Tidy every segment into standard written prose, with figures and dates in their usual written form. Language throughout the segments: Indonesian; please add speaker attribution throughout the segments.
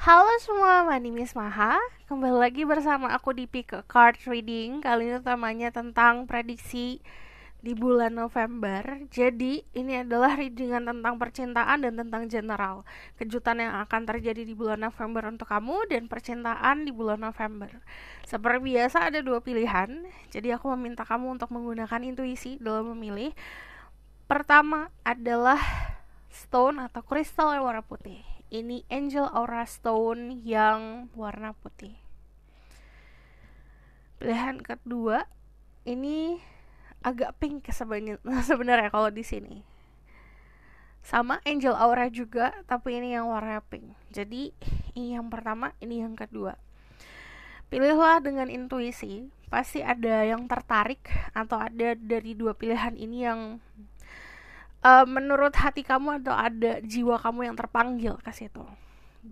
Speaker 1: Halo semua, my name is Maha. Kembali lagi bersama aku di Pick a Card Reading. Kali ini temanya tentang prediksi di bulan November. Jadi ini adalah readingan tentang percintaan dan tentang general. Kejutan yang akan terjadi di bulan November untuk kamu dan percintaan di bulan November. Seperti biasa ada dua pilihan. Jadi aku meminta kamu untuk menggunakan intuisi dalam memilih. Pertama adalah stone atau kristal yang warna putih. Ini Angel Aura Stone yang warna putih. Pilihan kedua ini agak pink sebenarnya kalau di sini. Sama Angel Aura juga, tapi ini yang warna pink. Jadi ini yang pertama, ini yang kedua. Pilihlah dengan intuisi. Pasti ada yang tertarik atau ada dari dua pilihan ini yang menurut hati kamu atau ada jiwa kamu yang terpanggil ke situ.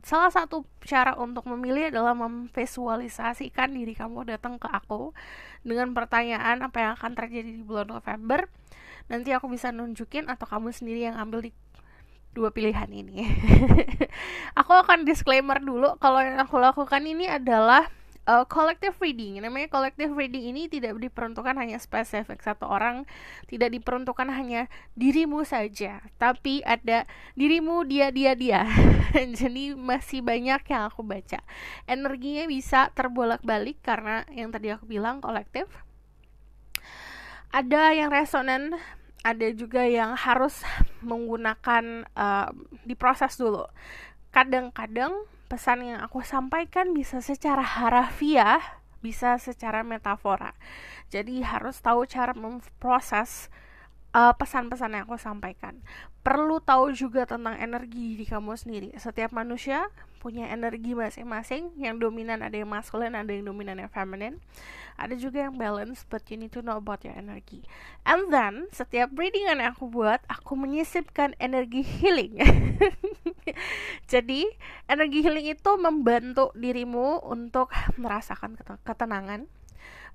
Speaker 1: Salah satu cara untuk memilih adalah memvisualisasikan diri kamu datang ke aku dengan pertanyaan apa yang akan terjadi di bulan November. Nanti aku bisa nunjukin atau kamu sendiri yang ambil di dua pilihan ini. Aku akan disclaimer dulu, kalau yang aku lakukan ini adalah collective reading. Namanya collective reading ini tidak diperuntukkan hanya spesifik satu orang, tidak diperuntukkan hanya dirimu saja, tapi ada dirimu, dia. Jadi masih banyak yang aku baca. Energinya bisa terbolak-balik karena yang tadi aku bilang kolektif. Ada yang resonan, ada juga yang harus menggunakan diproses dulu. Kadang-kadang pesan yang aku sampaikan bisa secara harafiah, bisa secara metafora. Jadi harus tahu cara memproses pesan-pesan yang aku sampaikan. Perlu tahu juga tentang energi di kamu sendiri. Setiap manusia punya energi masing-masing. Yang dominan ada yang maskulin, ada yang dominan yang feminin. Ada juga yang balance, but you need to know about your energy. And then, setiap readingan yang aku buat, aku menyisipkan energi healing. Jadi, energi healing itu membantu dirimu untuk merasakan ketenangan,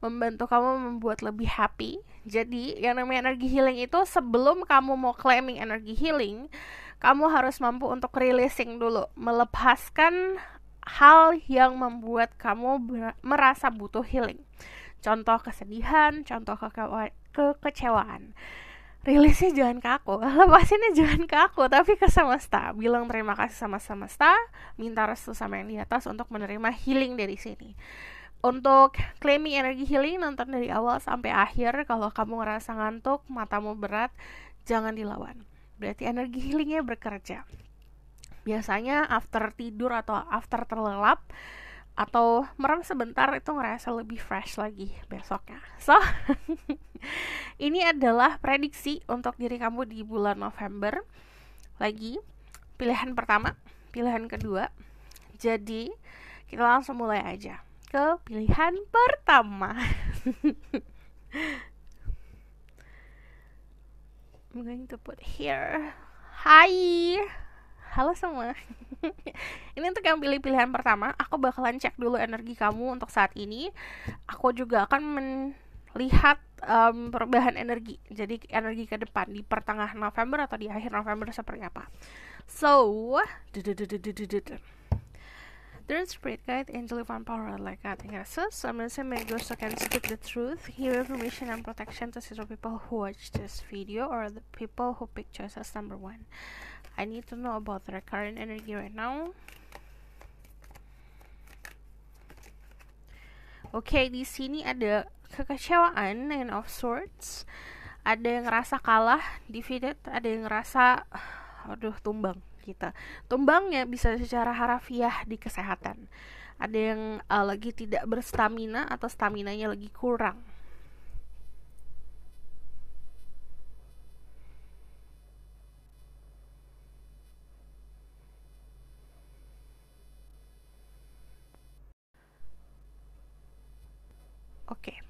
Speaker 1: membantu kamu membuat lebih happy. Jadi, yang namanya energi healing itu sebelum kamu mau claiming energi healing, kamu harus mampu untuk releasing dulu, melepaskan hal yang membuat kamu merasa butuh healing. Contoh kesedihan, contoh kekecewaan. Rilisnya jangan ke aku, lepasinnya jangan ke aku, tapi ke semesta. Bilang terima kasih sama semesta, minta restu sama yang di atas untuk menerima healing dari sini. Untuk claiming energi healing, nonton dari awal sampai akhir. Kalau kamu ngerasa ngantuk, matamu berat, jangan dilawan. Berarti energi healingnya bekerja. Biasanya after tidur atau after terlelap atau merem sebentar itu ngerasa lebih fresh lagi besoknya. So, ini adalah prediksi untuk diri kamu di bulan November. Lagi, pilihan pertama, pilihan kedua. Jadi, kita langsung mulai aja ke pilihan pertama. I'm going to put here. Hai, halo semua. Ini untuk yang pilih pilihan pertama, aku bakalan cek dulu energi kamu untuk saat ini. Aku juga akan melihat perubahan energi. Jadi energi ke depan di pertengahan November atau di akhir November seperti apa. So, There's spirit guide, angel divine power like that. So I'm gonna say my ghost can speak the truth, hear information and protection to the people who watch this video or the people who pick choice as number one. I need to know about their current energy right now. Okay, di sini ada kekecewaan, Nine of Swords. Ada yang ngerasa kalah, defeated. Ada yang ngerasa, tumbang. Kita tumbangnya bisa secara harafiah di kesehatan. Ada yang lagi tidak berstamina atau staminanya lagi kurang. Oke.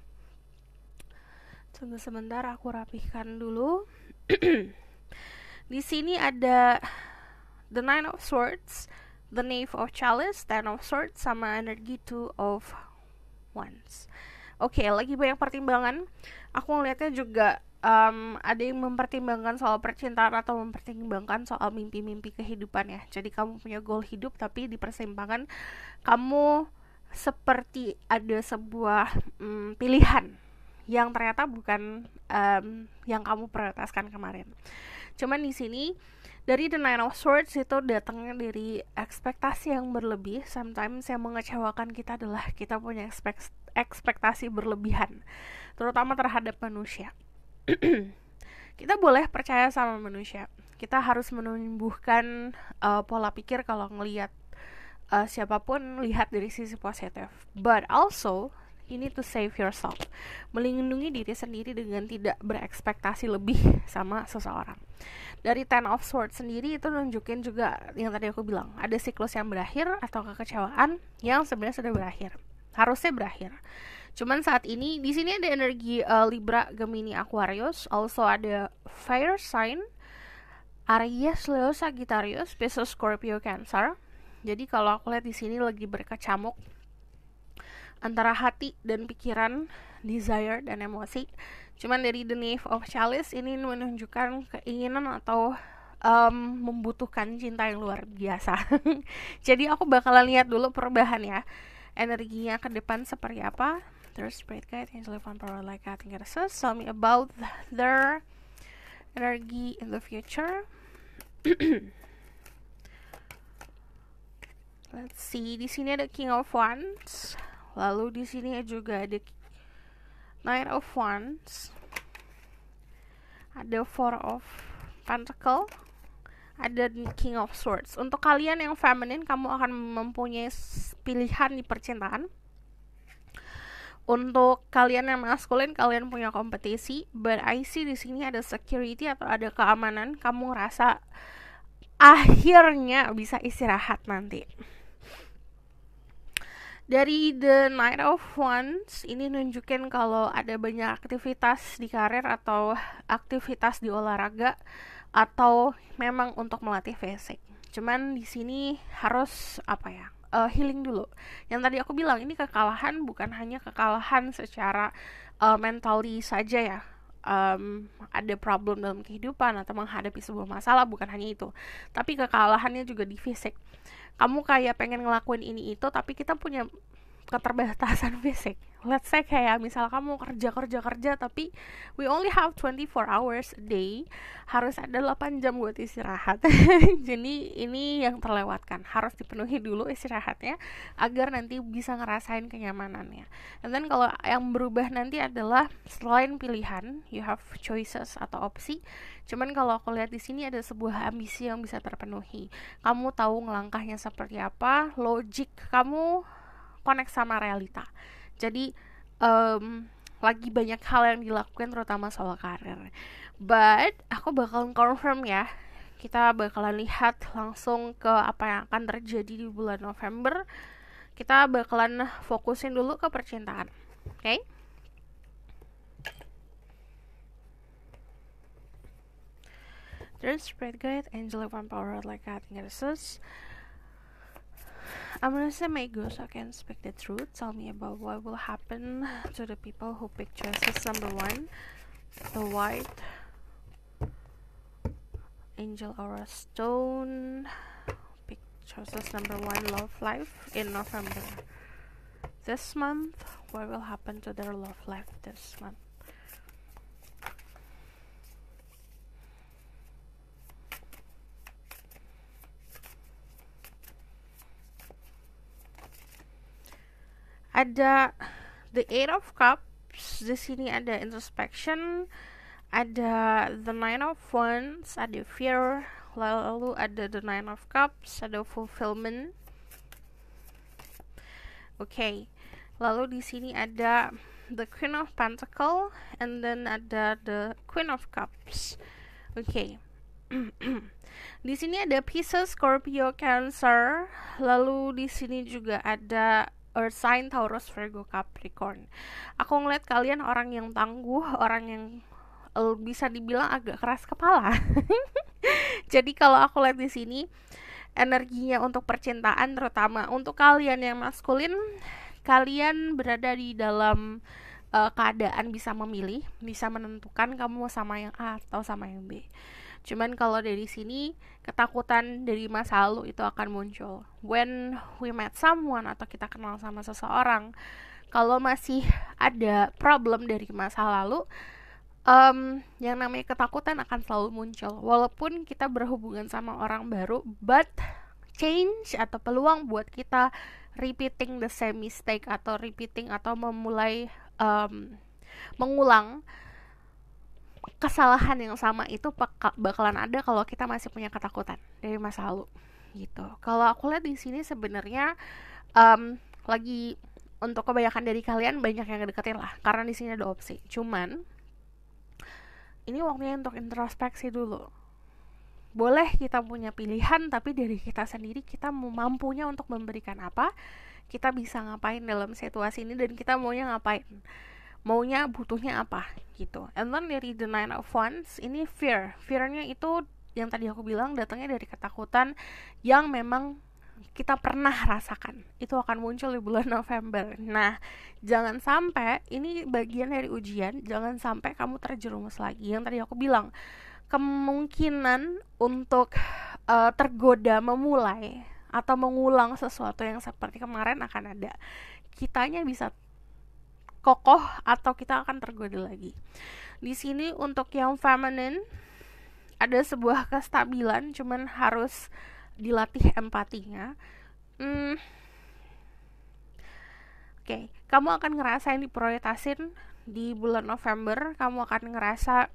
Speaker 1: Tunggu sebentar, aku rapihkan dulu. Di sini ada The Nine of Swords, The Knave of Chalice, Ten of Swords, sama energi Two of Wands. Oke, lagi banyak pertimbangan. Aku ngeliatnya juga ada yang mempertimbangkan soal percintaan atau mempertimbangkan soal mimpi-mimpi kehidupan ya. Jadi kamu punya goal hidup, tapi di persimpangan kamu seperti ada sebuah pilihan yang ternyata bukan yang kamu prioritaskan kemarin. Cuman di sini dari The Nine of Swords itu datangnya dari ekspektasi yang berlebih. Sometimes yang mengecewakan kita adalah kita punya ekspektasi berlebihan, terutama terhadap manusia. Kita boleh percaya sama manusia. Kita harus menumbuhkan pola pikir kalau ngelihat siapapun, lihat dari sisi positif. But also you need to save yourself. Melindungi diri sendiri dengan tidak berekspektasi lebih sama seseorang. Dari Ten of Swords sendiri itu nunjukin juga yang tadi aku bilang, ada siklus yang berakhir atau kekecewaan yang sebenarnya sudah berakhir. Harusnya berakhir. Cuman saat ini di sini ada energi Libra, Gemini, Aquarius, also ada fire sign Aries, Leo, Sagittarius, Pisces, Scorpio, Cancer. Jadi kalau aku lihat di sini lagi berkecamuk antara hati dan pikiran, desire dan emosi. Cuman dari The Knave of Chalice ini menunjukkan keinginan atau membutuhkan cinta yang luar biasa. Jadi aku bakalan lihat dulu perubahan ya, energinya ke depan seperti apa. Terus Spirit Guide, Angel of Power, like I think tell me about their energy in the future. Let's see, di sini ada King of Wands. Lalu di sini juga ada Knight of Wands, ada Four of Pentacle, ada King of Swords. Untuk kalian yang feminine, kamu akan mempunyai pilihan di percintaan. Untuk kalian yang maskulin, kalian punya kompetisi. But I see di sini ada security atau ada keamanan. Kamu ngerasa akhirnya bisa istirahat nanti. Dari The Knight of Wands ini nunjukin kalau ada banyak aktivitas di karir atau aktivitas di olahraga atau memang untuk melatih fisik. Cuman di sini harus healing dulu. Yang tadi aku bilang, ini kekalahan bukan hanya kekalahan secara mentally saja ya. Ada problem dalam kehidupan atau menghadapi sebuah masalah, bukan hanya itu, tapi kekalahannya juga di fisik. Kamu kayak pengen ngelakuin ini itu, tapi kita punya keterbatasan fisik. Let's say kayak misal kamu kerja tapi we only have 24 hours a day, harus ada 8 jam buat istirahat. Jadi ini yang terlewatkan, harus dipenuhi dulu istirahatnya agar nanti bisa ngerasain kenyamanannya. And then kalau yang berubah nanti adalah selain pilihan, you have choices atau opsi. Cuman kalau aku lihat di sini ada sebuah ambisi yang bisa terpenuhi. Kamu tahu ngelangkahnya seperti apa, logik kamu connect sama realita. Jadi lagi banyak hal yang dilakukan terutama soal karir. But aku bakalan confirm ya. Kita bakalan lihat langsung ke apa yang akan terjadi di bulan November. Kita bakalan fokusin dulu ke percintaan. Oke? There's Spirit Guide, Angel of Power, like I think it is. I'm gonna say my ghost, so I can speak the truth. Tell me about what will happen to the people who pick choices number 1, the White Angel Aura Stone. Pick choices number 1, love life in November. This month, what will happen to their love life this month? Ada The Eight of Cups, di sini ada introspection, ada The Nine of Wands, ada fear, lalu ada The Nine of Cups, ada fulfillment. Okay. Lalu di sini ada The Queen of Pentacle, and then ada The Queen of Cups. Okay. Di sini ada Pisces, Scorpio, Cancer. Lalu di sini juga ada Earth sign, Taurus, Virgo, Capricorn. Aku ngeliat kalian orang yang tangguh, orang yang bisa dibilang agak keras kepala. Jadi kalau aku lihat di sini energinya untuk percintaan, terutama untuk kalian yang maskulin, kalian berada di dalam keadaan bisa memilih, bisa menentukan kamu mau sama yang A atau sama yang B. Cuman kalau dari sini ketakutan dari masa lalu itu akan muncul. When we met someone atau kita kenal sama seseorang, kalau masih ada problem dari masa lalu, yang namanya ketakutan akan selalu muncul. Walaupun kita berhubungan sama orang baru, but change atau peluang buat kita repeating the same mistake atau repeating atau memulai mengulang kesalahan yang sama itu bakalan ada kalau kita masih punya ketakutan dari masa lalu gitu. Kalau aku lihat di sini sebenarnya lagi untuk kebanyakan dari kalian banyak yang deketin lah karena di sini ada opsi. Cuman ini waktunya untuk introspeksi dulu. Boleh kita punya pilihan, tapi dari kita sendiri kita mampunya untuk memberikan apa, kita bisa ngapain dalam situasi ini, dan kita maunya ngapain, maunya butuhnya apa gitu. And then dari the Nine of Wands ini fearnya itu yang tadi aku bilang datangnya dari ketakutan yang memang kita pernah rasakan, itu akan muncul di bulan November. Nah, jangan sampai ini bagian dari ujian, jangan sampai kamu terjerumus lagi. Yang tadi aku bilang, kemungkinan untuk tergoda memulai atau mengulang sesuatu yang seperti kemarin akan ada. Kitanya bisa kokoh atau kita akan tergoda lagi. Di sini untuk yang feminine ada sebuah kestabilan, cuman harus dilatih empatinya. Oke, kamu akan ngerasain diprioritasin di bulan November. Kamu akan ngerasa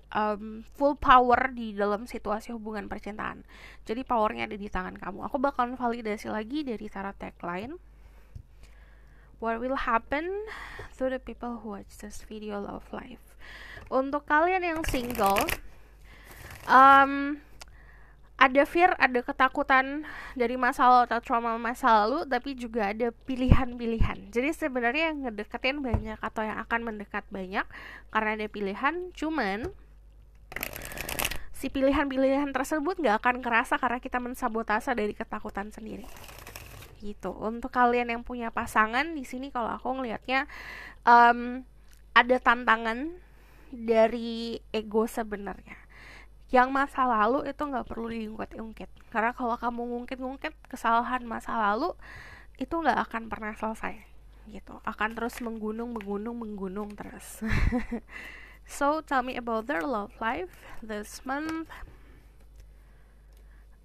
Speaker 1: full power di dalam situasi hubungan percintaan. Jadi powernya ada di tangan kamu. Aku bakalan validasi lagi dari tarot tagline. What will happen to the people who watch this video love life? Untuk kalian yang single, ada fear, ada ketakutan dari masa lalu atau trauma masa lalu, tapi juga ada pilihan-pilihan. Jadi sebenarnya yang ngedeketin banyak atau yang akan mendekat banyak karena ada pilihan. Cuman si pilihan-pilihan tersebut gak akan kerasa karena kita mensabotase dari ketakutan sendiri. Gitu. Untuk kalian yang punya pasangan di sini, kalau aku ngelihatnya ada tantangan dari ego sebenarnya. Yang masa lalu itu gak perlu diungkit-ungkit, karena kalau kamu ngungkit-ngungkit kesalahan masa lalu itu gak akan pernah selesai gitu, akan terus menggunung terus. So tell me about their love life this month.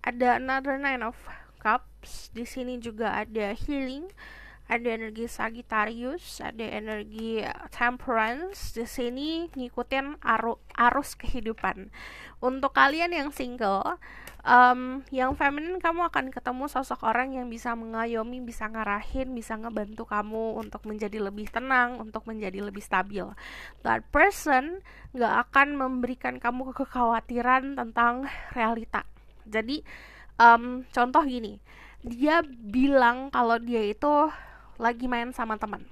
Speaker 1: Ada another Nine of Cups. Di sini juga ada healing, ada energi Sagittarius, ada energi Temperance. Di sini ngikutin arus kehidupan. Untuk kalian yang single, yang feminine, kamu akan ketemu sosok orang yang bisa mengayomi, bisa ngarahin, bisa ngebantu kamu untuk menjadi lebih tenang, untuk menjadi lebih stabil. That person gak akan memberikan kamu kekhawatiran tentang realita. Jadi contoh gini, dia bilang kalau dia itu lagi main sama teman.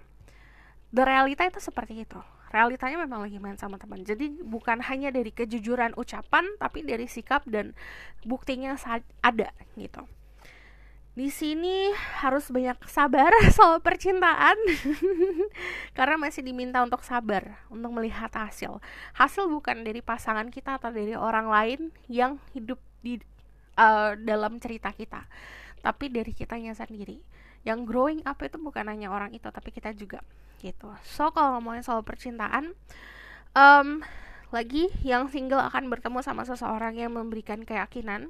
Speaker 1: The realita itu seperti itu. Realitanya memang lagi main sama teman. Jadi bukan hanya dari kejujuran ucapan, tapi dari sikap dan buktinya ada gitu. Di sini harus banyak sabar soal percintaan. Karena masih diminta untuk sabar, untuk melihat hasil. Hasil bukan dari pasangan kita atau dari orang lain yang hidup di dalam cerita kita, tapi dari kitanya sendiri. Yang growing up itu bukan hanya orang itu, tapi kita juga gitu. So kalau ngomongin soal percintaan, lagi yang single akan bertemu sama seseorang yang memberikan keyakinan,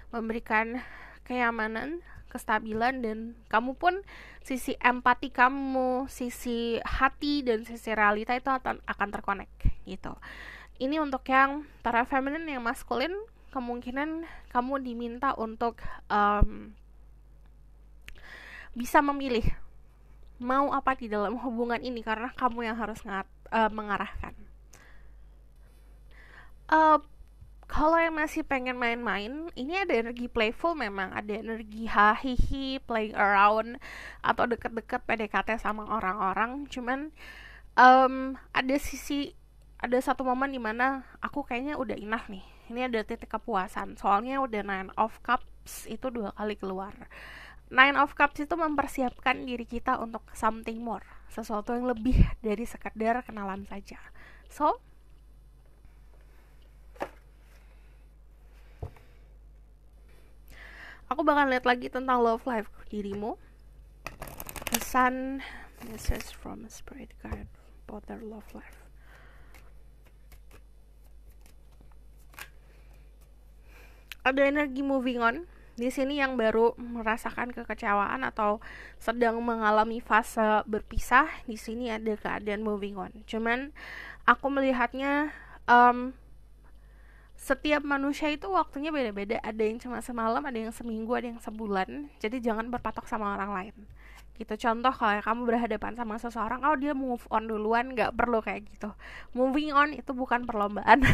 Speaker 1: memberikan kenyamanan, kestabilan, dan kamu pun sisi empati kamu, sisi hati dan sisi realita itu akan terkonek gitu. Ini untuk yang para feminine. Yang maskulin, kemungkinan kamu diminta untuk bisa memilih mau apa di dalam hubungan ini, karena kamu yang harus mengarahkan. Kalau yang masih pengen main-main, ini ada energi playful, memang ada energi hahihi, playing around, atau deket-deket PDKT sama orang-orang. Cuman ada satu momen dimana aku kayaknya udah enough nih. Ini ada titik kepuasan, soalnya udah Nine of Cups itu 2 kali keluar. Nine of Cups itu mempersiapkan diri kita untuk something more, sesuatu yang lebih dari sekedar kenalan saja. So, aku bakal lihat lagi tentang love life dirimu. The Sun, message from Spirit Guide about their love life. Ada energi moving on di sini yang baru merasakan kekecewaan atau sedang mengalami fase berpisah. Di sini ada keadaan moving on. Cuman aku melihatnya setiap manusia itu waktunya beda-beda. Ada yang cuma semalam, ada yang seminggu, ada yang sebulan. Jadi jangan berpatok sama orang lain. Gitu. Contoh kalau kamu berhadapan sama seseorang, oh dia move on duluan, nggak perlu kayak gitu. Moving on itu bukan perlombaan.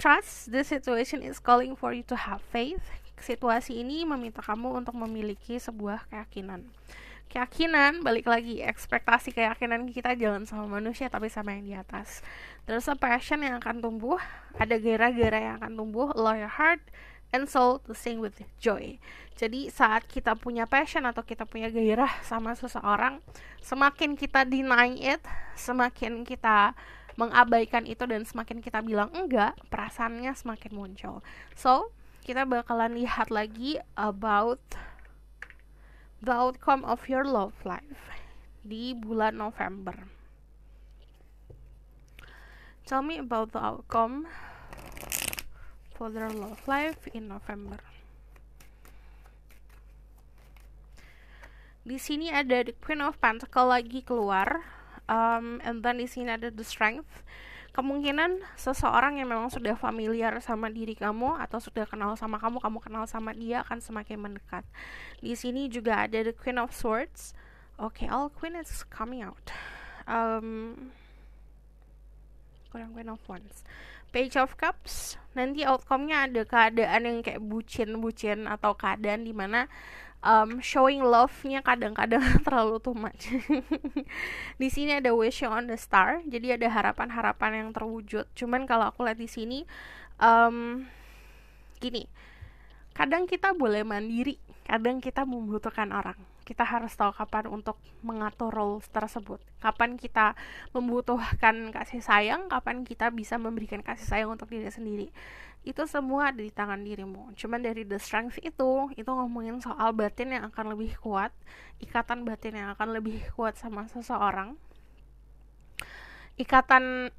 Speaker 1: Trust the situation is calling for you to have faith. Situasi ini meminta kamu untuk memiliki sebuah keyakinan. Keyakinan, balik lagi, ekspektasi keyakinan kita jangan sama manusia tapi sama yang di atas. There's a passion yang akan tumbuh, ada gairah-gairah yang akan tumbuh, allow your heart and soul to sing with joy. Jadi saat kita punya passion atau kita punya gairah sama seseorang, semakin kita deny it, semakin kita mengabaikan itu dan semakin kita bilang enggak, perasaannya semakin muncul. So, kita bakalan lihat lagi about the outcome of your love life di bulan November. Tell me about the outcome for their love life in November. Di sini ada the Queen of Pentacles lagi keluar, and then di sini ada the Strength. Kemungkinan seseorang yang memang sudah familiar sama diri kamu atau sudah kenal sama kamu, kamu kenal sama dia akan semakin mendekat. Di sini juga ada the Queen of Swords. Okay, all Queen is coming out. Queen of Wands. Page of Cups. Nanti outcome-nya ada keadaan yang kayak bucin-bucin atau keadaan dimana showing love-nya kadang-kadang terlalu too much. Di sini ada wishing on the star, jadi ada harapan-harapan yang terwujud. Cuman kalau aku lihat di sini, gini, kadang kita boleh mandiri, kadang kita membutuhkan orang. Kita harus tahu kapan untuk mengatur roles tersebut. Kapan kita membutuhkan kasih sayang, kapan kita bisa memberikan kasih sayang untuk diri sendiri. Itu semua ada di tangan dirimu. Cuman dari the strength itu ngomongin soal batin yang akan lebih kuat, ikatan batin yang akan lebih kuat sama seseorang, ikatan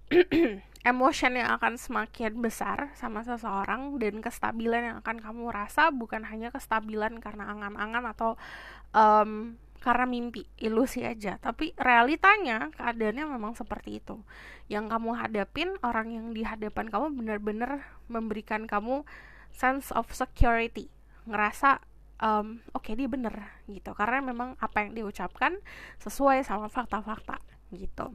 Speaker 1: emotion yang akan semakin besar sama seseorang, dan kestabilan yang akan kamu rasa bukan hanya kestabilan karena angan-angan atau karena mimpi, ilusi aja, tapi realitanya keadaannya memang seperti itu. Yang kamu hadapin, orang yang di hadapan kamu benar-benar memberikan kamu sense of security, ngerasa oke, dia bener gitu, karena memang apa yang diucapkan sesuai sama fakta-fakta gitu.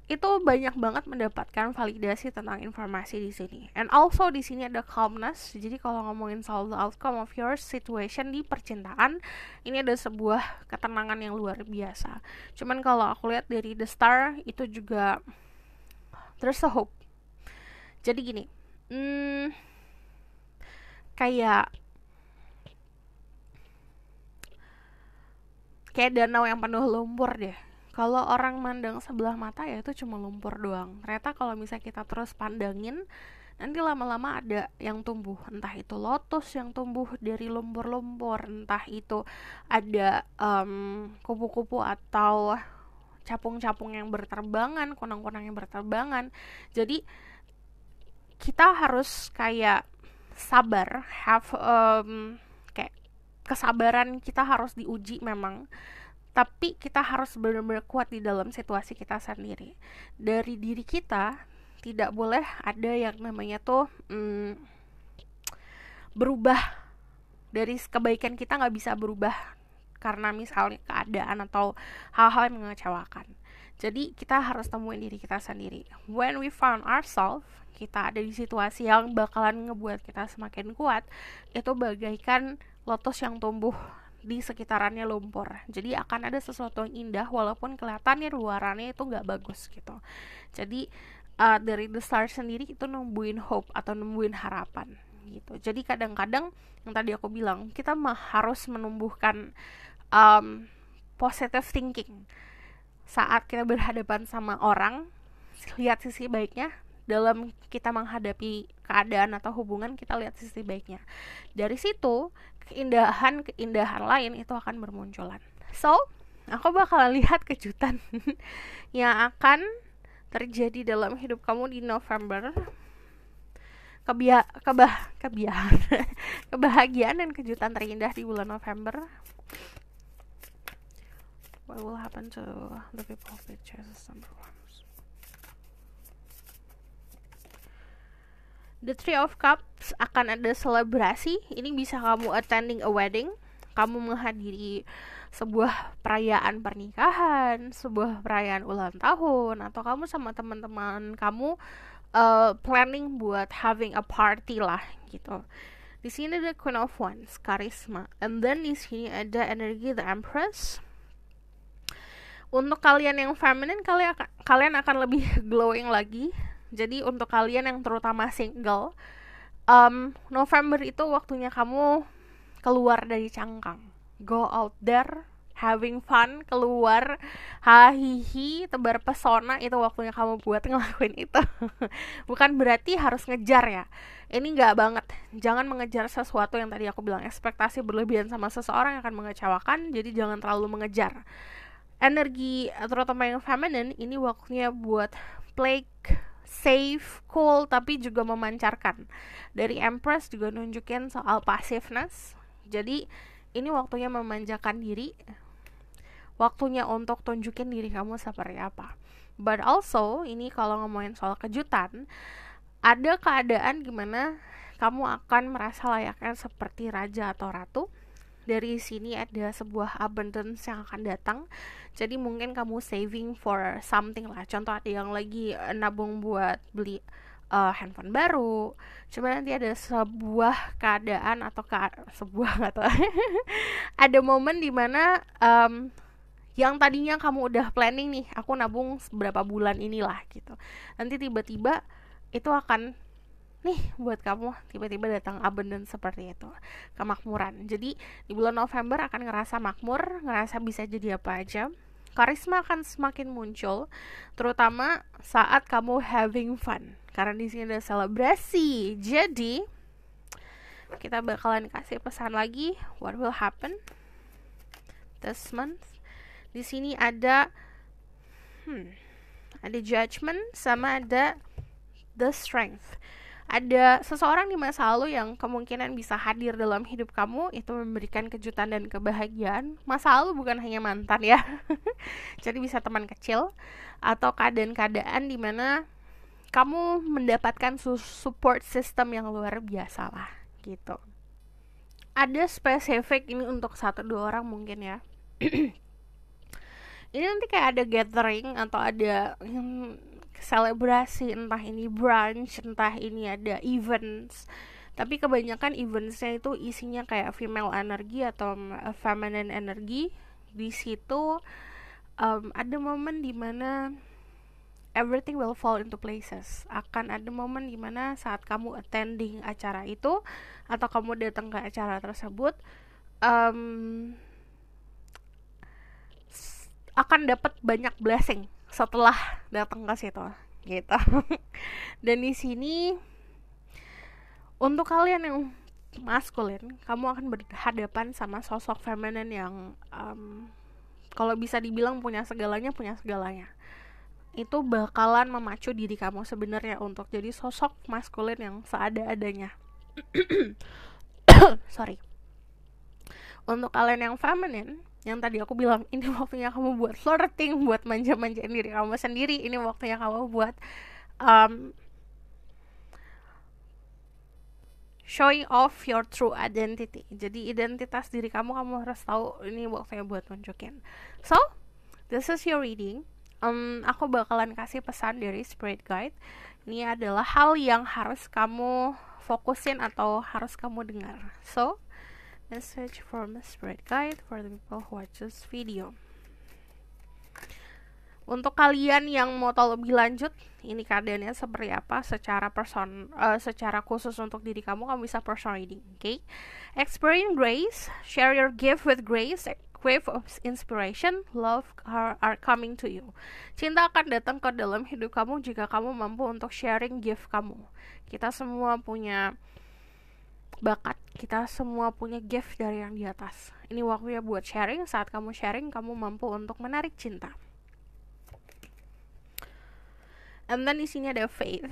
Speaker 1: Itu banyak banget mendapatkan validasi tentang informasi di sini. And also di sini ada calmness. Jadi kalau ngomongin soal the outcome of your situation di percintaan, ini ada sebuah ketenangan yang luar biasa. Cuman kalau aku lihat dari the star itu juga there's a hope. Jadi gini, kayak danau yang penuh lumpur deh. Kalau orang mandang sebelah mata ya itu cuma lumpur doang. Ternyata kalau misalnya kita terus pandangin, nanti lama-lama ada yang tumbuh. Entah itu lotus yang tumbuh dari lumpur-lumpur, entah itu ada kupu-kupu atau capung-capung yang berterbangan, kunang-kunang yang berterbangan. Jadi kita harus kayak sabar, have kayak kesabaran kita harus diuji memang. Tapi kita harus benar-benar kuat di dalam situasi kita sendiri. Dari diri kita tidak boleh ada yang namanya tuh berubah. Dari kebaikan kita gak bisa berubah karena misalnya keadaan atau hal-hal yang mengecewakan. Jadi kita harus temuin diri kita sendiri. When we found ourselves, kita ada di situasi yang bakalan ngebuat kita semakin kuat, itu bagaikan lotus yang tumbuh di sekitarannya lumpur. Jadi akan ada sesuatu yang indah walaupun kelihatannya luarannya itu gak bagus gitu. Jadi dari the star sendiri itu numbuhin hope atau numbuhin harapan gitu. Jadi kadang-kadang yang tadi aku bilang, kita harus menumbuhkan positive thinking saat kita berhadapan sama orang. Lihat sisi baiknya dalam kita menghadapi keadaan atau hubungan, kita lihat sisi baiknya. Dari situ keindahan lain itu akan bermunculan. So, aku bakalan lihat kejutan yang akan terjadi dalam hidup kamu di November. Kebahagiaan dan kejutan terindah di bulan November. What will happen to the people with choices number one? The Three of Cups akan ada selebrasi. Ini bisa kamu attending a wedding, kamu menghadiri sebuah perayaan pernikahan, sebuah perayaan ulang tahun, atau kamu sama teman-teman kamu planning buat having a party lah gitu. Di sini ada Queen of Wands, karisma, and then di sini ada energi the Empress. Untuk kalian yang feminine, kalian akan lebih glowing lagi. Jadi untuk kalian yang terutama single, November itu waktunya kamu keluar dari cangkang, go out there, having fun, keluar, hahihi, tebar pesona. Itu waktunya kamu buat ngelakuin itu. Bukan berarti harus ngejar ya, ini nggak banget. Jangan mengejar sesuatu yang tadi aku bilang, ekspektasi berlebihan sama seseorang akan mengecewakan. Jadi jangan terlalu mengejar. Energi terutama yang feminine ini waktunya buat play safe, cool, tapi juga memancarkan. Dari Empress juga nunjukin soal passiveness. Jadi ini waktunya memanjakan diri, waktunya untuk tunjukin diri kamu seperti apa. But also, ini kalau ngomongin soal kejutan, ada keadaan gimana kamu akan merasa layaknya seperti raja atau ratu. Dari sini ada sebuah abundance yang akan datang. Jadi mungkin kamu saving for something lah. Contoh ada yang lagi nabung buat beli handphone baru. Coba nanti ada sebuah keadaan atau ada momen dimana yang tadinya kamu udah planning nih, aku nabung berapa bulan inilah gitu. Nanti tiba-tiba itu akan buat kamu tiba-tiba datang abundance seperti itu, kemakmuran. Jadi di bulan November akan ngerasa makmur, ngerasa bisa jadi apa aja. Karisma akan semakin muncul, terutama saat kamu having fun, karena di sini ada selebrasi. Jadi kita bakalan kasih pesan lagi, what will happen this month. Di sini ada judgment sama ada the strength. Ada seseorang di masa lalu yang kemungkinan bisa hadir dalam hidup kamu, itu memberikan kejutan dan kebahagiaan. Masa lalu bukan hanya mantan ya. Jadi bisa teman kecil atau keadaan-keadaan di mana kamu mendapatkan support system yang luar biasa lah gitu. Ada spesifik ini untuk 1-2 orang mungkin ya. Ini nanti kayak ada gathering atau ada selebrasi, entah ini brunch, entah ini ada events. Tapi kebanyakan eventsnya itu isinya kayak female energy atau feminine energy. Di situ ada momen dimana everything will fall into places. Akan ada momen dimana saat kamu attending acara itu atau kamu datang ke acara tersebut, akan dapat banyak blessing setelah datang ke situ gitu. Dan di sini untuk kalian yang maskulin, kamu akan berhadapan sama sosok feminin yang kalau bisa dibilang punya segalanya. Itu bakalan memacu diri kamu sebenarnya untuk jadi sosok maskulin yang seada-adanya. Sorry. Untuk kalian yang feminin, yang tadi aku bilang, ini waktunya kamu buat flirting, buat manja-manjain diri kamu sendiri. Ini waktunya kamu buat showing off your true identity. Jadi identitas diri kamu harus tahu. Ini waktunya buat nunjukin. So, this is your reading. Aku bakalan kasih pesan dari Spirit Guide. Ini adalah hal yang harus kamu fokusin atau harus kamu dengar. So, message from a Spirit Guide for the people who watch this video. Untuk kalian yang mau tahu lebih lanjut ini keadaannya seperti apa secara khusus untuk diri kamu, kamu bisa personal reading. Okay, experience grace, share your gift with grace. Wave of inspiration, love are coming to you. Cinta akan datang ke dalam hidup kamu jika kamu mampu untuk sharing gift kamu. Kita semua punya bakat, kita semua punya gift dari yang di atas. Ini waktunya buat sharing. Saat kamu sharing, kamu mampu untuk menarik cinta. And then di sini ada faith,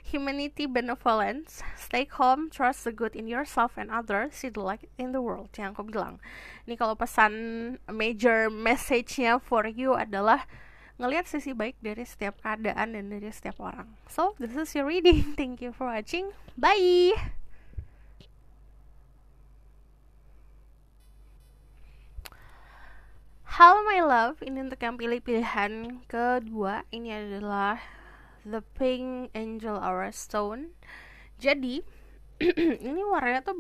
Speaker 1: humanity, benevolence, stay calm, trust the good in yourself and others, see the light in the world. Yang aku bilang, ini kalau pesan major message-nya for you adalah ngelihat sisi baik dari setiap keadaan dan dari setiap orang. So this is your reading. Thank you for watching. Bye. Halo my love, ini untuk yang pilih pilihan kedua. Ini adalah The Pink Angel Aura Stone. Jadi ini warnanya tuh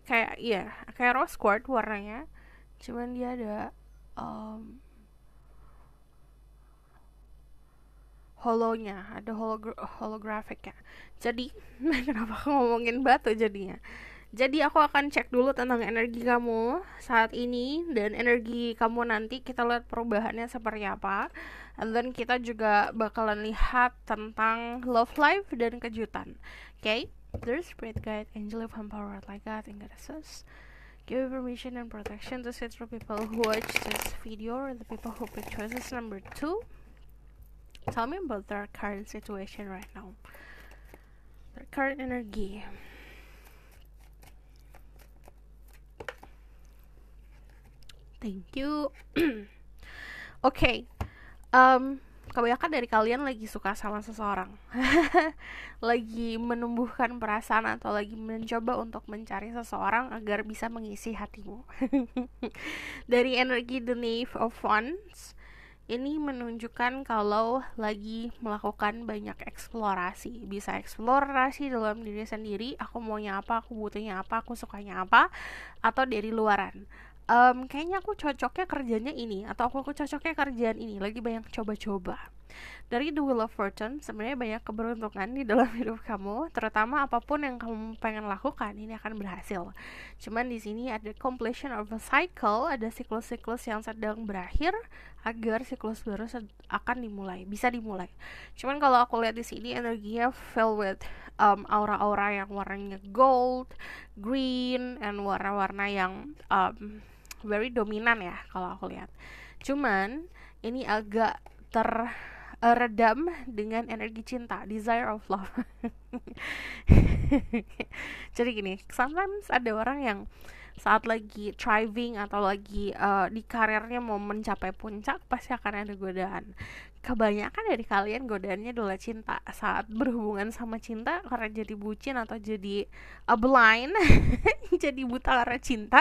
Speaker 1: kayak rose quartz warnanya, cuman dia ada holonya, ada holographic ya. Jadi kenapa aku ngomongin batu jadinya? Jadi aku akan cek dulu tentang energi kamu saat ini dan energi kamu nanti, kita lihat perubahannya seperti apa. And then kita juga bakalan lihat tentang love life dan kejutan. Okay? There's spirit guide, angel of empower like God and goddesses. Give permission and protection to sit through people who watch this video or the people who pick choices number 2. Tell me about their current situation right now. Their current energy. Thank you. Okay. Kebanyakan dari kalian lagi suka sama seseorang. Lagi menumbuhkan perasaan atau lagi mencoba untuk mencari seseorang agar bisa mengisi hatimu. Dari energi The Knave of Wands, ini menunjukkan kalau lagi melakukan banyak eksplorasi. Bisa eksplorasi dalam diri sendiri, aku maunya apa, aku butuhnya apa, aku sukanya apa, atau dari luaran. Kayaknya aku cocoknya kerjanya ini, atau aku cocoknya kerjaan ini. Lagi banyak coba-coba. Dari The Wheel of Fortune, sebenarnya banyak keberuntungan di dalam hidup kamu, terutama apapun yang kamu pengen lakukan ini akan berhasil. Cuman di sini ada completion of a cycle, ada siklus-siklus yang sedang berakhir agar siklus baru akan bisa dimulai. Cuman kalau aku lihat di sini energinya filled with aura-aura yang warnanya gold, green, and warna-warna yang very dominan ya kalau aku lihat. Cuman ini agak redam dengan energi cinta, desire of love. Jadi gini, sometimes ada orang yang saat lagi thriving atau lagi di karirnya mau mencapai puncak, pasti akan ada godaan. Kebanyakan dari kalian godaannya adalah cinta. Saat berhubungan sama cinta karena jadi bucin atau jadi blind, jadi buta karena cinta,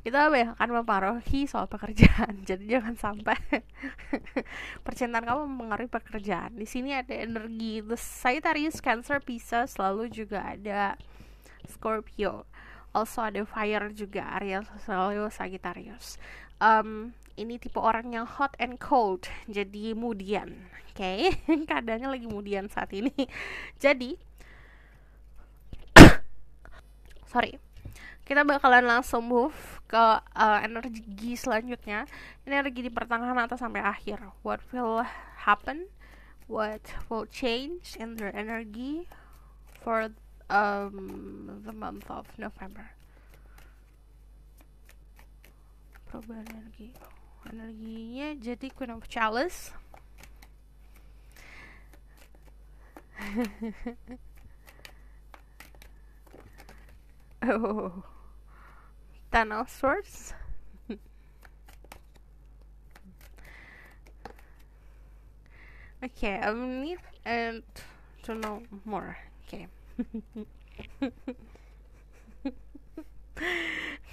Speaker 1: kita akan mempengaruhi soal pekerjaan. Jadi jangan sampai percintaan kamu mempengaruhi pekerjaan. Di sini ada energi The Sagittarius, Cancer, Pisces, lalu juga ada Scorpio. Also ada fire juga, Aries, Leo, Sagittarius. Ini tipe orang yang hot and cold, jadi moodian. Okay? Keadaannya lagi moodian saat ini. Jadi sorry, kita bakalan langsung move ke energi selanjutnya. Energi di pertengahan atau sampai akhir. What will happen? What will change in their energy for the month of November? Perubahan energinya jadi Queen of Chalice. Oh, Ten of Swords. Okay, I need to know more. Okay.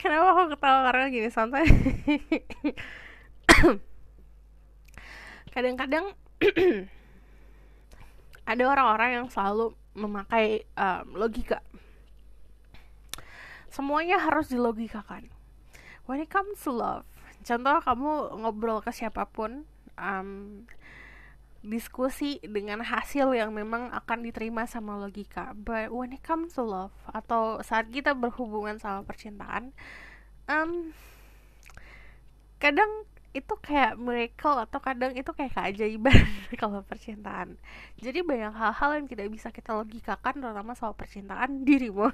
Speaker 1: Kenapa aku ketawa karena gini, santai. Kadang-kadang ada orang-orang yang selalu memakai logika. Semuanya harus dilogikakan. When it comes to love, contoh kamu ngobrol ke siapapun, diskusi dengan hasil yang memang akan diterima sama logika. But when it comes to love, atau saat kita berhubungan sama percintaan, kadang itu kayak miracle, atau kadang itu kayak keajaiban kalau percintaan. Jadi banyak hal-hal yang tidak bisa kita logikakan, terutama soal percintaan dirimu.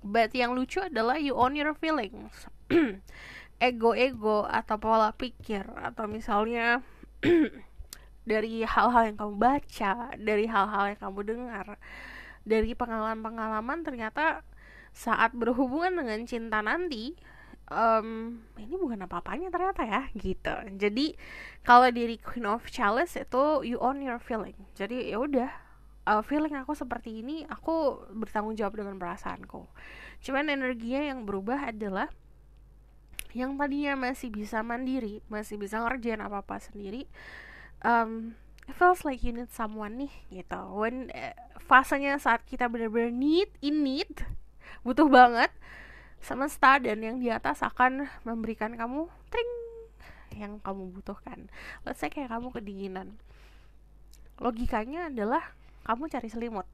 Speaker 1: But yang lucu adalah you own your feelings. Ego-ego atau pola pikir, atau misalnya dari hal-hal yang kamu baca, dari hal-hal yang kamu dengar, dari pengalaman-pengalaman, ternyata saat berhubungan dengan cinta nanti, ini bukan apa-apanya ternyata ya, gitu. Jadi kalau diri Queen of Chalice itu you own your feeling. Jadi ya udah, feeling aku seperti ini, aku bertanggung jawab dengan perasaanku. Cuman energinya yang berubah adalah yang tadinya masih bisa mandiri, masih bisa ngerjain apa-apa sendiri, it feels like you need someone nih, gitu. When fasenya saat kita benar-benar need, butuh banget, semesta dan yang di atas akan memberikan kamu tring yang kamu butuhkan. Let's say kayak kamu kedinginan, logikanya adalah kamu cari selimut,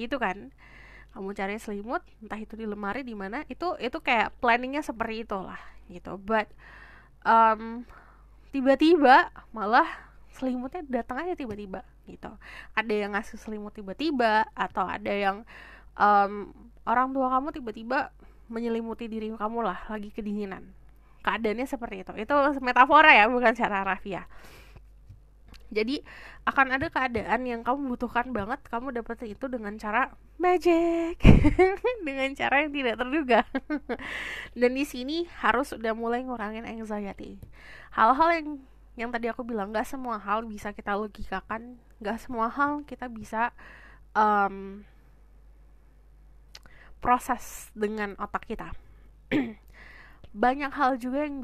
Speaker 1: gitu kan? Kamu cari selimut, entah itu di lemari di mana, itu kayak planningnya seperti itulah, gitu. But tiba-tiba malah selimutnya datang aja tiba-tiba, gitu. Ada yang ngasih selimut tiba-tiba, atau ada yang orang tua kamu tiba-tiba menyelimuti diri kamu lah, lagi kedinginan. Keadaannya seperti itu. Itu metafora ya, bukan secara harfiah. Jadi akan ada keadaan yang kamu butuhkan banget, kamu dapetin itu dengan cara magic, dengan cara yang tidak terduga. Dan di sini harus udah mulai ngurangin anxiety. Hal-hal yang tadi aku bilang, nggak semua hal bisa kita logikakan, nggak semua hal kita bisa proses dengan otak kita. Banyak hal juga yang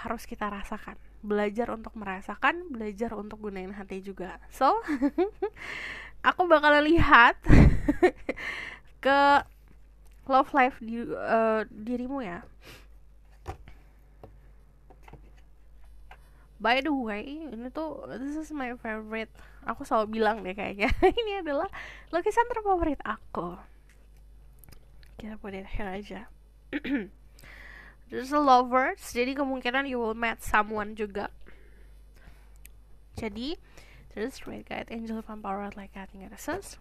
Speaker 1: harus kita rasakan. Belajar untuk merasakan, belajar untuk gunain hati juga. So, aku bakal lihat ke love life dirimu ya. By the way, this is my favorite. Aku selalu bilang deh kayaknya ini adalah lukisan terfavorit aku. Kita put it here aja. There's a lovers, jadi kemungkinan you will meet someone juga. Jadi there's Red Guide Angel Empowered Like Cutting Innocence.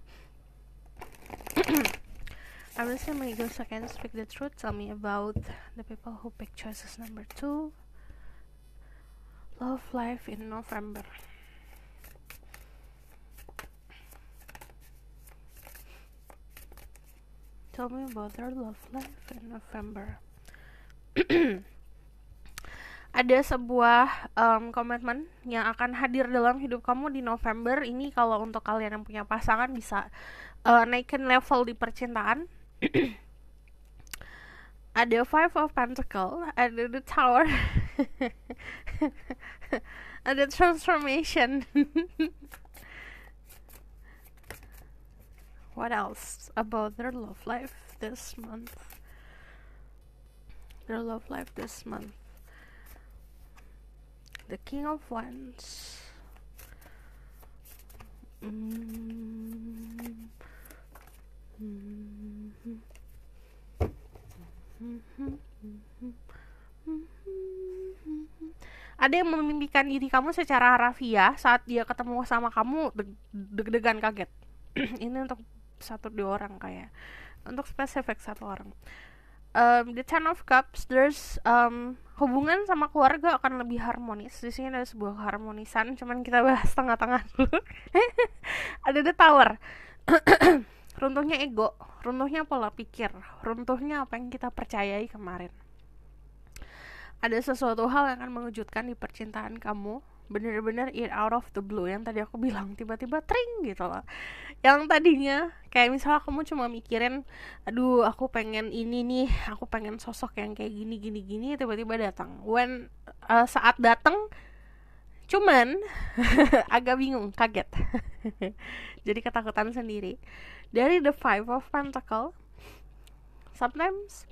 Speaker 1: I'm just gonna go second, speak the truth. Tell me about the people who pick choices number 2. Love life in November. Tell me about their love life in November. Ada sebuah komitmen yang akan hadir dalam hidup kamu di November ini. Kalau untuk kalian yang punya pasangan, bisa naikin level di percintaan. Ada Five of Pentacles, ada the Tower, ada transformation. What else about their love life this month? Their love life this month. The King of Wands. Ada yang memimpikan diri kamu secara harafiah saat dia ketemu sama kamu, deg-degan kaget. Ini untuk 1-2 orang kayak. Untuk spesifik 1 orang. The Ten of Cups, there's hubungan sama keluarga akan lebih harmonis. Di sini ada sebuah keharmonisan, cuman kita bahas tengah-tengah dulu. Ada The Tower. Runtuhnya ego, runtuhnya pola pikir, runtuhnya apa yang kita percayai kemarin. Ada sesuatu hal yang akan mengejutkan di percintaan kamu, bener-bener it out of the blue. Yang tadi aku bilang, tiba-tiba tring gitu loh. Yang tadinya kayak misalnya kamu cuma mikirin, aduh aku pengen ini nih, aku pengen sosok yang kayak gini, tiba-tiba datang. Saat datang cuman agak bingung, kaget. Jadi ketakutan sendiri. Dari the Five of Pentacles, sometimes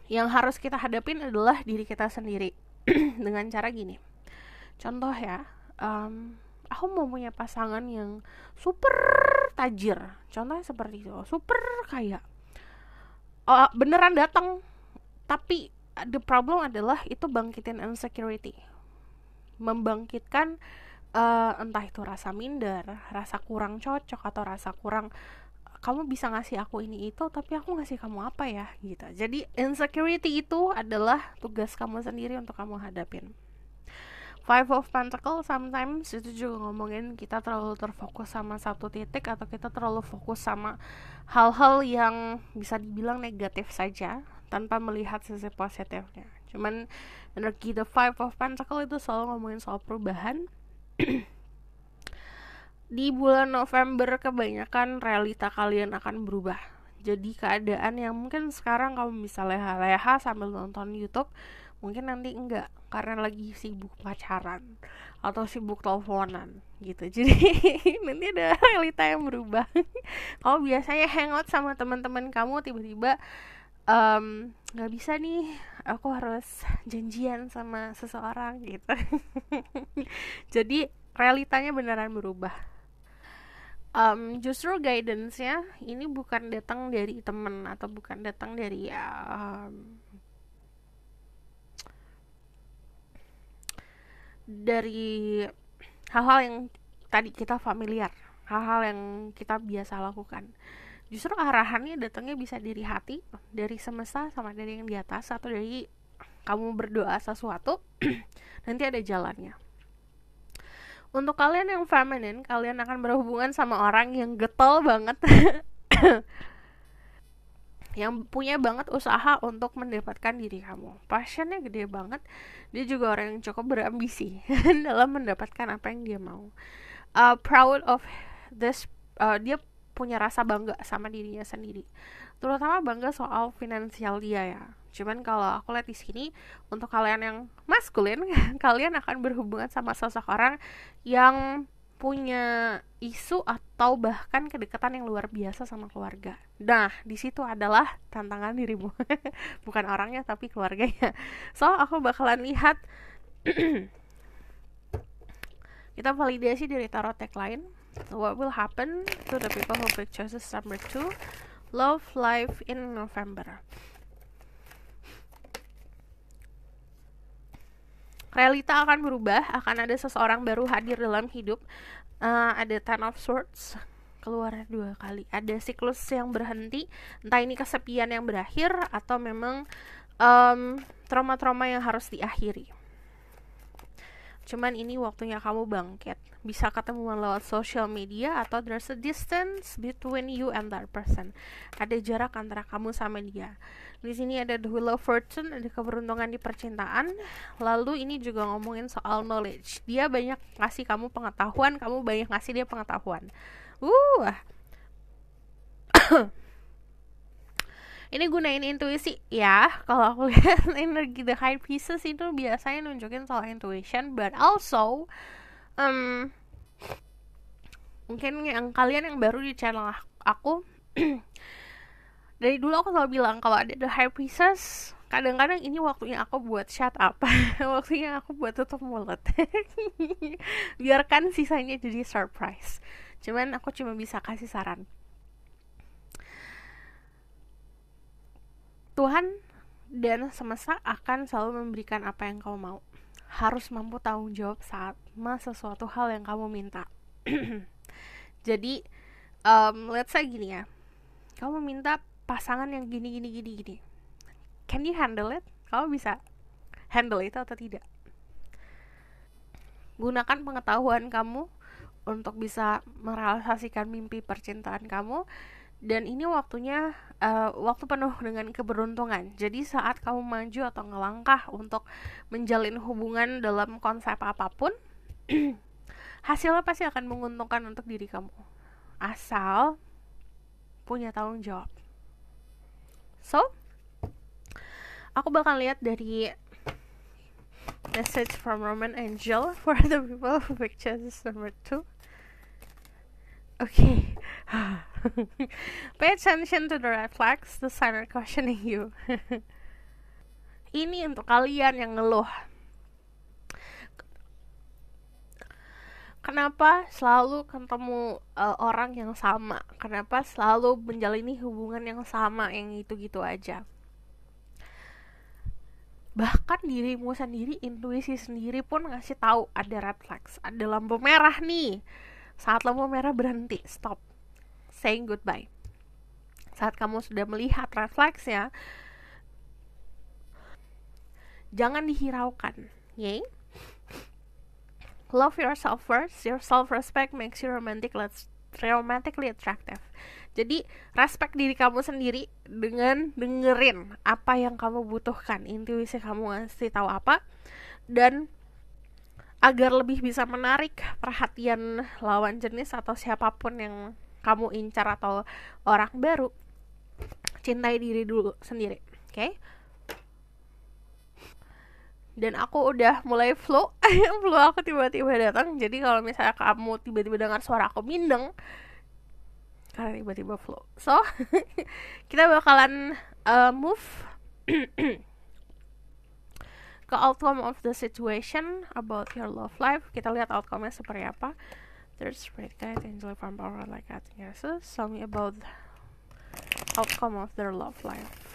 Speaker 1: yang harus kita hadapin adalah diri kita sendiri. dengan cara gini. Contoh ya, aku mau punya pasangan yang super tajir. Contohnya seperti itu, super kaya. Beneran datang, tapi the problem adalah itu bangkitin insecurity, membangkitkan entah itu rasa minder, rasa kurang cocok, atau rasa kurang, kamu bisa ngasih aku ini itu tapi aku ngasih kamu apa ya gitu. Jadi insecurity itu adalah tugas kamu sendiri untuk kamu hadapin. Five of Pentacles sometimes itu juga ngomongin kita terlalu terfokus sama satu titik, atau kita terlalu fokus sama hal-hal yang bisa dibilang negatif saja tanpa melihat sisi positifnya. Cuman energi the Five of Pentacles itu selalu ngomongin soal perubahan. Di bulan November kebanyakan realita kalian akan berubah. Jadi keadaan yang mungkin sekarang kamu bisa leha-leha sambil nonton YouTube, mungkin nanti enggak, karena lagi sibuk pacaran atau sibuk teleponan gitu. Jadi nanti ada realita yang berubah. Kalau biasanya hangout sama teman-teman kamu, tiba-tiba nggak bisa nih, aku harus janjian sama seseorang gitu. Jadi realitanya beneran berubah. Justru guidance-nya ini bukan datang dari teman, atau bukan datang dari hal-hal yang tadi kita familiar, hal-hal yang kita biasa lakukan. Justru arahannya datangnya bisa dari hati, dari semesta, sama dari yang di atas, atau dari kamu berdoa sesuatu nanti ada jalannya. Untuk kalian yang feminine, kalian akan berhubungan sama orang yang getol banget yang punya banget usaha untuk mendapatkan diri kamu. Passionnya gede banget. Dia juga orang yang cukup berambisi dalam mendapatkan apa yang dia mau. Proud of this, dia punya rasa bangga sama dirinya sendiri, terutama bangga soal finansial dia ya. Cuman kalau aku lihat di sini, untuk kalian yang maskulin, kalian akan berhubungan sama seseorang yang punya isu atau bahkan kedekatan yang luar biasa sama keluarga. Nah, di situ adalah tantangan dirimu. Bukan orangnya tapi keluarganya. So, aku bakalan lihat kita validasi dari tarot deck lain. What will happen to the people who pick choices number 2? Love life in November. Realita akan berubah, akan ada seseorang baru hadir dalam hidup. Ada Ten of Swords keluar 2 kali. Ada siklus yang berhenti, entah ini kesepian yang berakhir, atau memang trauma-trauma yang harus diakhiri. Cuman ini waktunya kamu bangkit. Bisa ketemuan lewat social media, atau there's a distance between you and that person. Ada jarak antara kamu sama dia. Di sini ada the Wheel of Fortune, ada keberuntungan di percintaan. Lalu ini juga ngomongin soal knowledge. Dia banyak ngasih kamu pengetahuan, kamu banyak ngasih dia pengetahuan. Ini gunain intuisi ya. Kalau aku lihat energi the High Priestess itu biasanya nunjukin soal intuition, but also mungkin yang kalian yang baru di channel aku dari dulu aku selalu bilang kalau ada the High Priestess, kadang-kadang ini waktunya aku buat shut up. Waktunya aku buat tutup mulut. Biarkan sisanya jadi surprise. Cuman aku cuma bisa kasih saran. Tuhan dan semesta akan selalu memberikan apa yang kamu mau. Harus mampu tanggung jawab sama sesuatu hal yang kamu minta. Jadi let's say gini ya, kamu minta pasangan yang gini. Can you handle it? Kamu bisa handle itu atau tidak? Gunakan pengetahuan kamu untuk bisa merealisasikan mimpi percintaan kamu. Dan ini waktunya waktu penuh dengan keberuntungan. Jadi saat kamu maju atau ngelangkah untuk menjalin hubungan dalam konsep apapun, hasilnya pasti akan menguntungkan untuk diri kamu, asal punya tanggung jawab. So, aku bakal lihat dari message from Roman Angel for the people who pick choices number 2. Okay. Pay attention to the red flags, the sign are questioning you. Ini untuk kalian yang ngeluh Kenapa selalu ketemu orang yang sama? Kenapa selalu menjalani hubungan yang sama, yang gitu-gitu aja? Bahkan dirimu sendiri, intuisi sendiri pun ngasih tahu ada red flags, ada lampu merah nih. Saat lampu merah berhenti, stop, saying goodbye. Saat kamu sudah melihat red flags ya, jangan dihiraukan, yay. Love yourself first. Your self-respect makes you romantically attractive. Jadi, respect diri kamu sendiri dengan dengerin apa yang kamu butuhkan. Intuisi kamu ngasih tahu apa. Dan agar lebih bisa menarik perhatian lawan jenis atau siapapun yang kamu incar atau orang baru, cintai diri dulu sendiri. Oke? Okay? Dan aku udah mulai flu aku tiba-tiba datang. Jadi kalau misalnya kamu tiba-tiba dengar suara aku mindeng, karena tiba-tiba flu. So, kita bakalan move ke outcome of the situation about your love life. Kita lihat outcome-nya seperti apa. There's great guy, angel from power like that. So, tell me about the outcome of their love life.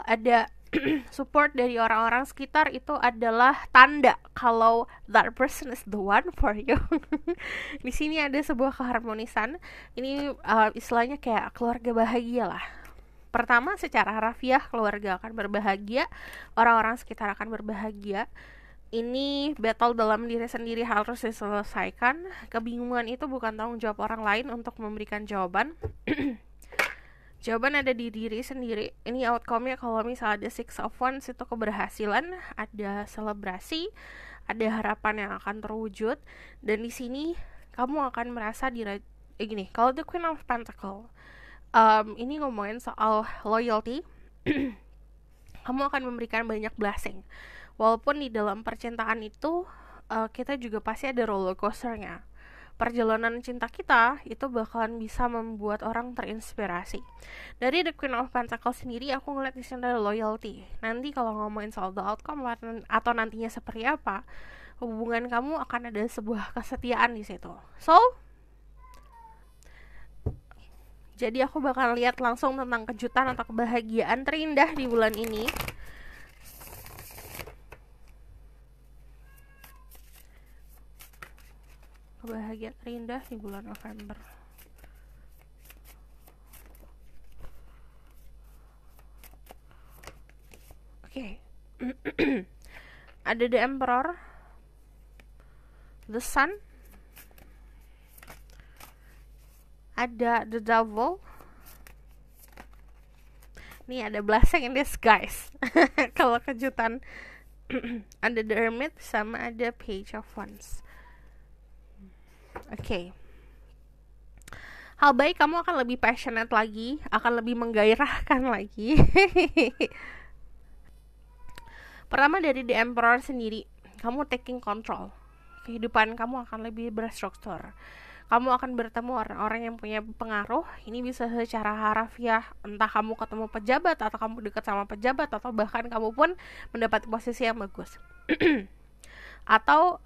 Speaker 1: Ada support dari orang-orang sekitar, itu adalah tanda kalau that person is the one for you. Di sini ada sebuah keharmonisan. Ini istilahnya kayak keluarga bahagia lah. Pertama, secara harafiah keluarga akan berbahagia, orang-orang sekitar akan berbahagia. Ini battle dalam diri sendiri harus diselesaikan. Kebingungan itu bukan tanggung jawab orang lain untuk memberikan jawaban. Jawaban ada di diri sendiri. Ini outcome-nya kalau misalnya ada Six of Wands, itu keberhasilan, ada selebrasi, ada harapan yang akan terwujud. Dan di sini kamu akan merasa gini, kalau the Queen of Pentacle, ini ngomongin soal loyalty. Kamu akan memberikan banyak blessing. Walaupun di dalam percintaan itu kita juga pasti ada roller coaster-nya. Perjalanan cinta kita itu bakalan bisa membuat orang terinspirasi. Dari The Queen of Pentacles sendiri, aku ngeliat di sini ada loyalty. Nanti kalau ngomongin soal the outcome atau nantinya seperti apa, hubungan kamu akan ada sebuah kesetiaan di situ. So, jadi aku bakal lihat langsung tentang kejutan atau kebahagiaan terindah di bulan ini. Kebahagiaan terindah di bulan November. Oke. Ada The Emperor, The Sun, ada The Devil. Nih ada blessing in disguise. Kalau kejutan ada The Hermit sama ada Page of Wands. Oke. Hal baik, kamu akan lebih passionate lagi, akan lebih menggairahkan lagi. Pertama dari The Emperor sendiri, kamu taking control. Kehidupan kamu akan lebih berstruktur. Kamu akan bertemu orang-orang yang punya pengaruh. Ini bisa secara harafiah, entah kamu ketemu pejabat atau kamu dekat sama pejabat, atau bahkan kamu pun mendapat posisi yang bagus. Atau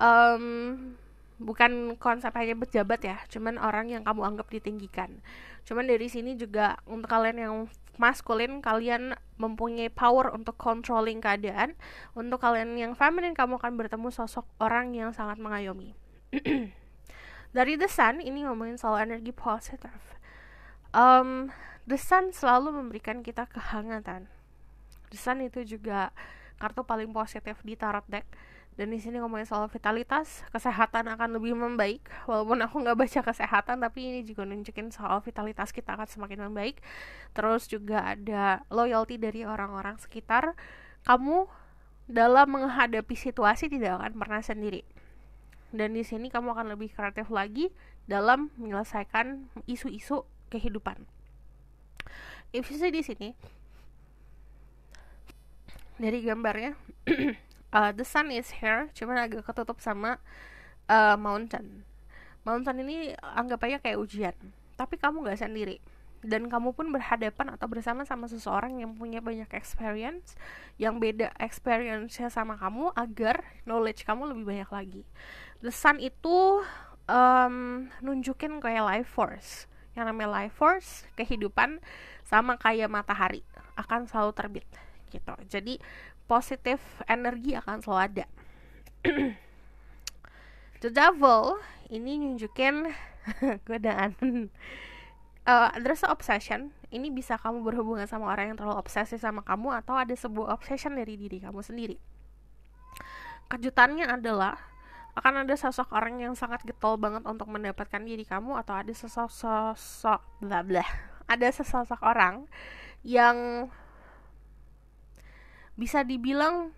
Speaker 1: bukan konsep hanya pejabat ya, cuman orang yang kamu anggap ditinggikan. Cuman dari sini juga untuk kalian yang maskulin, kalian mempunyai power untuk controlling keadaan. Untuk kalian yang feminin, kamu akan bertemu sosok orang yang sangat mengayomi. Dari The Sun, ini ngomongin soal energi positif. The Sun selalu memberikan kita kehangatan. The Sun itu juga kartu paling positif di tarot deck. Dan di sini ngomongin soal vitalitas, kesehatan akan lebih membaik. Walaupun aku nggak baca kesehatan, tapi ini juga nunjukin soal vitalitas kita akan semakin membaik. Terus juga ada loyalty dari orang-orang sekitar. Kamu dalam menghadapi situasi tidak akan pernah sendiri. Dan di sini kamu akan lebih kreatif lagi dalam menyelesaikan isu-isu kehidupan. If you see di sini dari gambarnya. The sun is here, cuman agak ketutup sama mountain. Mountain ini anggap aja kayak ujian, tapi kamu gak sendiri. dan kamu pun berhadapan atau bersama sama seseorang yang punya banyak experience, yang beda experience-nya sama kamu, agar knowledge kamu lebih banyak lagi. The Sun itu nunjukin kayak life force. Yang namanya life force, kehidupan, sama kayak matahari, akan selalu terbit gitu. Jadi positif energi akan selalu ada. The Devil ini nunjukin godaan. There's an obsession. Ini bisa kamu berhubungan sama orang yang terlalu obsesi sama kamu, atau ada sebuah obsession dari diri kamu sendiri. Kejutannya adalah akan ada sosok orang yang sangat getol banget untuk mendapatkan diri kamu, atau ada sosok bla bla. Ada sesosok orang yang bisa dibilang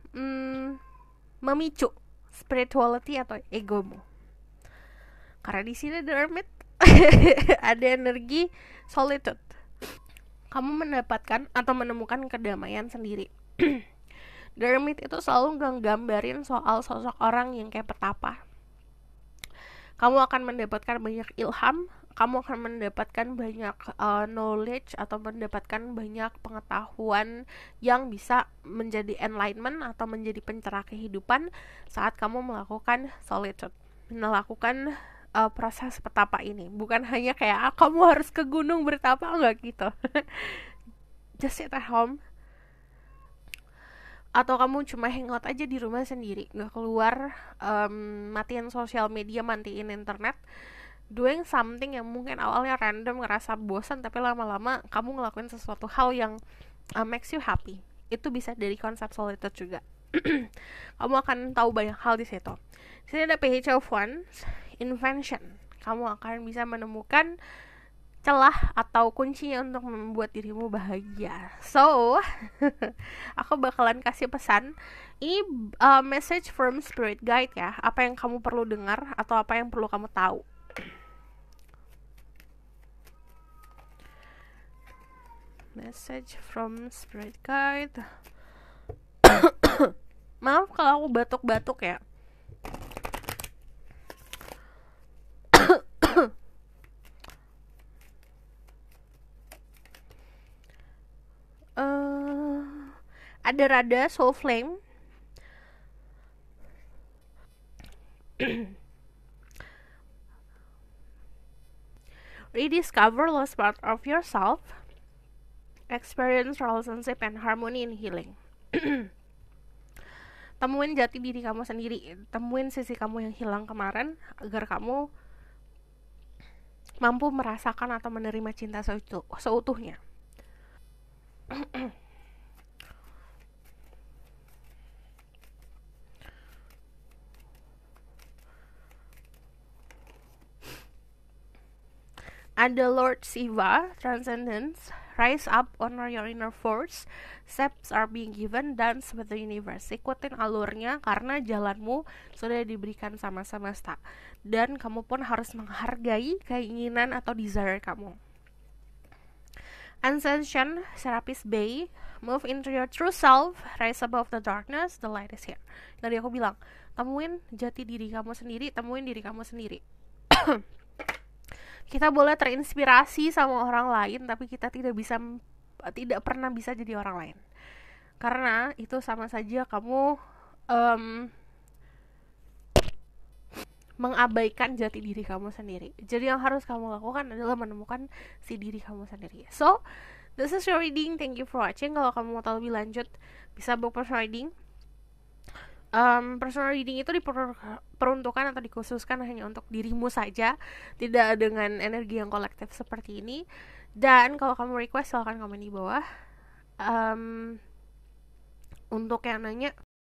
Speaker 1: memicu spirituality atau egomu. Karena di sini The Hermit ada energi solitude. Kamu mendapatkan atau menemukan kedamaian sendiri. The Hermit itu selalu nggambarin soal sosok orang yang kayak petapa. Kamu akan mendapatkan banyak ilham, kamu akan mendapatkan banyak knowledge atau mendapatkan banyak pengetahuan yang bisa menjadi enlightenment atau menjadi pencerah kehidupan saat kamu melakukan solitude, melakukan proses petapa ini. Bukan hanya kayak kamu harus ke gunung bertapa, enggak gitu. Just sit at home, atau kamu cuma hangout aja di rumah sendiri, nggak keluar, matiin sosial media, matiin internet, doing something yang mungkin awalnya random, ngerasa bosan, tapi lama-lama kamu ngelakuin sesuatu hal yang makes you happy. Itu bisa dari konsep solitude juga. Kamu akan tahu banyak hal di situ. Di sini ada Page of Wands, invention. Kamu akan bisa menemukan celah atau kuncinya untuk membuat dirimu bahagia. So, aku bakalan kasih pesan. Ini message from spirit guide ya. Apa yang kamu perlu dengar atau apa yang perlu kamu tahu. Message from spirit guide. Maaf kalau aku batuk-batuk ya. Ada Rada Soul Flame. Rediscover lost part of yourself. Experience relationship and harmony in healing. Temuin jati diri kamu sendiri. Temuin sisi kamu yang hilang kemarin, agar kamu mampu merasakan atau menerima cinta seutuhnya. Ada Lord Shiva, Transcendence. Rise up, honor your inner force. Steps are being given, dance with the universe. Ikutin alurnya, karena jalanmu sudah diberikan sama semesta. Dan kamu pun harus menghargai keinginan atau desire kamu. Ascension, Serapis Bay. Move into your true self. Rise above the darkness, the light is here. Tadi aku bilang, temuin jati diri kamu sendiri, temuin diri kamu sendiri. Kita boleh terinspirasi sama orang lain, tapi kita tidak pernah bisa jadi orang lain. Karena itu sama saja kamu mengabaikan jati diri kamu sendiri. Jadi yang harus kamu lakukan adalah menemukan si diri kamu sendiri. So, this is your reading. Thank you for watching. Kalau kamu mau tahu lebih lanjut, bisa book personal reading. Personal reading itu diperuntukkan atau dikhususkan hanya untuk dirimu saja, tidak dengan energi yang kolektif seperti ini. Dan kalau kamu request, silahkan komen di bawah. Untuk yang nanya,